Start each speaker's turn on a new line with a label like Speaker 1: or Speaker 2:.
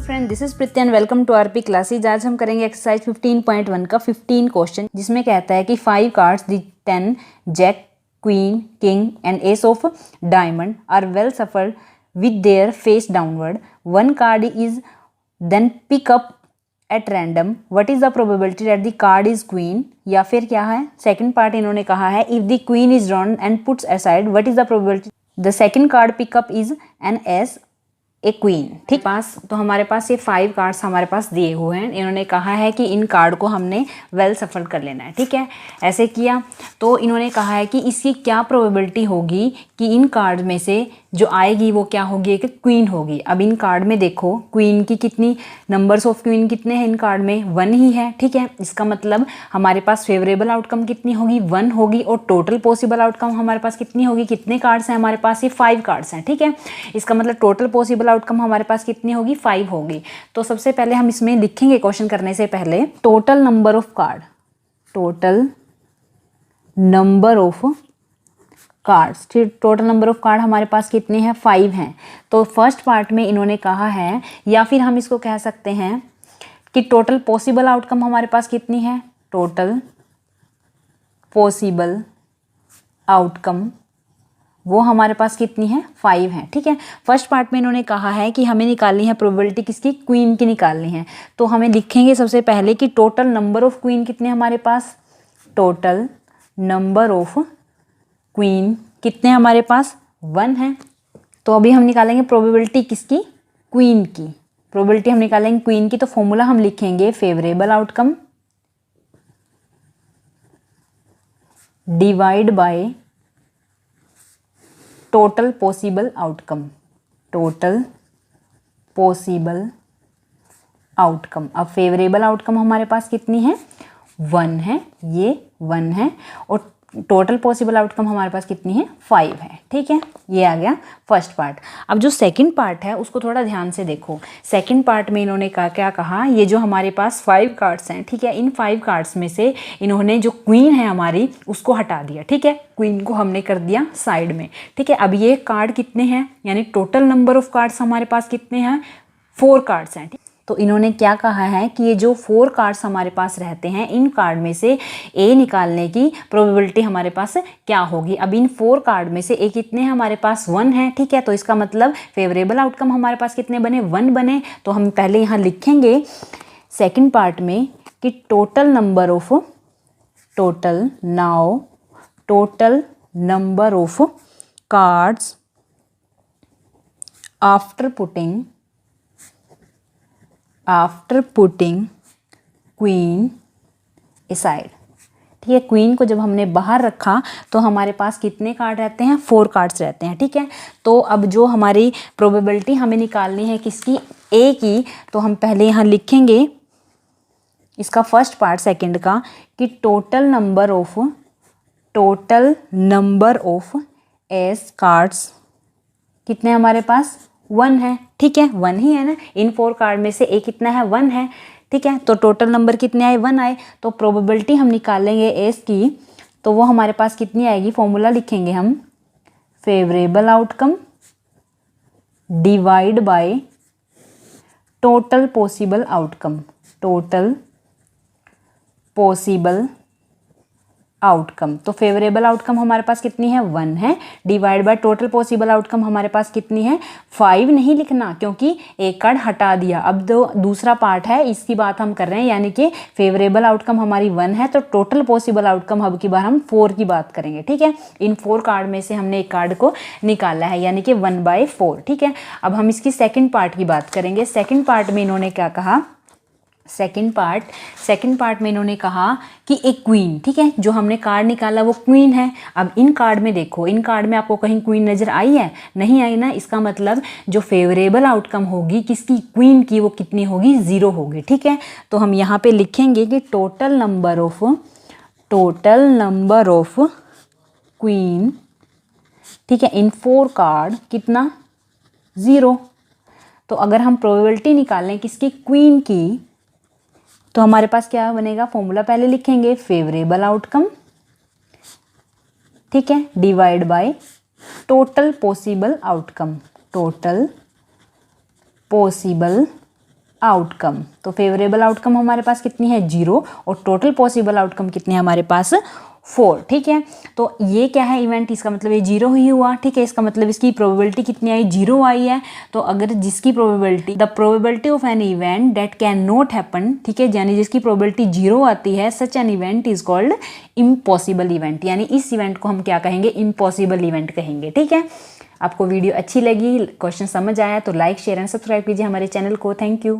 Speaker 1: Friend, this is Preeti and welcome to RP classes. आज हम करेंगे एक्सरसाइज 15.1 का 15 क्वेश्चन, जिसमें कहता है कि 5 cards the 10 jack, queen, king and ace of diamond are well shuffled with their face downward. One card is then pick up at random. What is the probability that the card is queen? या फिर क्या है, second part इन्होंने कहा है if the queen is drawn and puts aside, what is the probability the second card pickup is an ace a queen. ठीक, पास तो हमारे पास ये 5 कार्ड्स हमारे पास दिए हुए हैं। इन्होंने कहा है कि इन कार्ड को हमने वेल सफल कर लेना है। ठीक है, ऐसे किया तो इन्होंने कहा है कि इसकी क्या प्रोबेबिलिटी होगी कि इन कार्ड में से जो आएगी वो क्या होगी, एक क्वीन होगी। अब इन कार्ड में देखो क्वीन की कितनी नंबर्स ऑफ क्वीन कितने हैं इन कार्ड में, 1 ही है। ठीक है, इसका मतलब हमारे पास फेवरेबल आउटकम कितनी होगी, 1 होगी। और टोटल पॉसिबल आउटकम हमारे पास कितनी होगी, कितने कार्ड्स हैं हमारे पास, ये 5 कार्ड्स हैं। ठीक है, इसका मतलब टोटल पॉसिबल आउटकम हमारे पास कितनी होगी, 5 होगी। तो सबसे पहले हम इसमें लिखेंगे क्वेश्चन करने से पहले total number of card, total number of cards. ठीक, टोटल नंबर ऑफ कार्ड हमारे पास कितने हैं, 5 हैं। तो फर्स्ट पार्ट में इन्होंने कहा है, या फिर हम इसको कह सकते हैं कि टोटल पॉसिबल आउटकम हमारे पास कितनी है, टोटल पॉसिबल आउटकम वो हमारे पास कितनी है, 5 है। ठीक है, फर्स्ट पार्ट में इन्होंने कहा है कि हमें निकालनी है प्रोबेबिलिटी किसकी, क्वीन की निकालनी है। तो हमें लिखेंगे सबसे पहले कि टोटल नंबर ऑफ क्वीन कितने हमारे पास, टोटल नंबर ऑफ क्वीन कितने हमारे पास, 1 है। तो अभी हम निकालेंगे प्रोबेबिलिटी किसकी, क्वीन की। प्रोबेबिलिटी हम निकालेंगे क्वीन की, तो फॉर्मूला हम लिखेंगे favourable outcome divide by total possible outcome, total possible outcome. अब फेवरेबल आउटकम हमारे पास कितनी है, 1 है, ये 1 है। और टोटल पॉसिबल आउटकम हमारे पास कितनी है, 5 है। ठीक है, ये आ गया फर्स्ट पार्ट। अब जो सेकंड पार्ट है उसको थोड़ा ध्यान से देखो। सेकंड पार्ट में इन्होंने क्या कहा, ये जो हमारे पास 5 कार्ड्स हैं, ठीक है, इन 5 कार्ड्स में से इन्होंने जो क्वीन है हमारी उसको हटा दिया। ठीक है, क्वीन को हमने कर दिया साइड में। ठीक है, अब ये कार्ड कितने हैं, यानी टोटल नंबर ऑफ कार्ड्स हमारे पास कितने हैं, 4 कार्ड्स हैं। तो इन्होंने क्या कहा है कि ये जो 4 कार्ड्स हमारे पास रहते हैं, इन कार्ड में से ए निकालने की प्रोबेबिलिटी हमारे पास क्या होगी। अब इन 4 कार्ड में से ए कितने हैं हमारे पास, 1 है। ठीक है, तो इसका मतलब फेवरेबल आउटकम हमारे पास कितने बने, 1 बने। तो हम पहले यहाँ लिखेंगे सेकंड पार्ट में कि total number of, total now total number of cards after putting queen aside. ठीक है, क्वीन को जब हमने बाहर रखा तो हमारे पास कितने कार्ड रहते हैं, 4 कार्ड्स रहते हैं। ठीक है, तो अब जो हमारी प्रोबेबिलिटी हमें निकालनी है किसकी, ए की, तो हम पहले यहाँ लिखेंगे इसका फर्स्ट पार्ट सेकंड का कि total number of S cards कितने हमारे पास, 1 है। ठीक है, 1 ही है ना, इन 4 कार्ड में से एक कितना है, 1 है। ठीक है, तो टोटल नंबर कितने आए, 1 आए। तो प्रोबेबिलिटी हम निकालेंगे एस की, तो वो हमारे पास कितनी आएगी, फॉर्मूला लिखेंगे हम favourable outcome divide by total possible outcome, total possible outcome. तो फेवरेबल आउटकम हमारे पास कितनी है, 1 है, divide by total possible outcome हमारे पास कितनी है, 5 नहीं लिखना क्योंकि एक कार्ड हटा दिया। अब जो दूसरा पार्ट है इसकी बात हम कर रहे हैं, यानी कि फेवरेबल आउटकम हमारी 1 है, तो टोटल पॉसिबल आउटकम अब की बार हम 4 की बात करेंगे। ठीक है, इन 4 कार्ड में से हमने एक कार्ड को निकाला है, यानी कि 1/4। ठीक है, अब हम इसकी सेकेंड पार्ट की बात करेंगे। सेकेंड पार्ट में इन्होंने क्या कहा, सेकंड पार्ट में इन्होंने कहा कि एक क्वीन, ठीक है, जो हमने कार्ड निकाला वो क्वीन है। अब इन कार्ड में देखो, इन कार्ड में आपको कहीं क्वीन नजर आई है, नहीं आई ना। इसका मतलब जो फेवरेबल आउटकम होगी किसकी, क्वीन की, वो कितनी होगी, 0 होगी। ठीक है, तो हम यहाँ पे लिखेंगे कि टोटल नंबर ऑफ क्वीन, ठीक है, इन 4 कार्ड कितना, 0। तो अगर हम प्रोबेबिलिटी निकालें किसकी, क्वीन की, तो हमारे पास क्या बनेगा, फॉर्मूला पहले लिखेंगे फेवरेबल आउटकम, ठीक है, divide by total possible outcome, total possible outcome. तो फेवरेबल आउटकम हमारे पास कितनी है 0 और टोटल पॉसिबल आउटकम कितने हैं हमारे पास 4। ठीक है, तो ये क्या है इवेंट, इसका मतलब ये 0 ही हुआ। ठीक है, इसका मतलब इसकी प्रोबेबिलिटी कितनी आई 0 आई है। तो अगर जिसकी probability the probability of an event that can not happen, ठीक है, यानी जिसकी प्रोबेबिलिटी 0 आती है, such an event is called impossible event, यानी इस इवेंट को हम क्या कहेंगे इम्पॉसिबल इवेंट कहेंगे। ठीक है, आपको वीडियो अच्छी लगी, क्वेश्चन समझ आया तो लाइक शेयर एंड सब्सक्राइब कीजिए हमारे चैनल को। Thank you.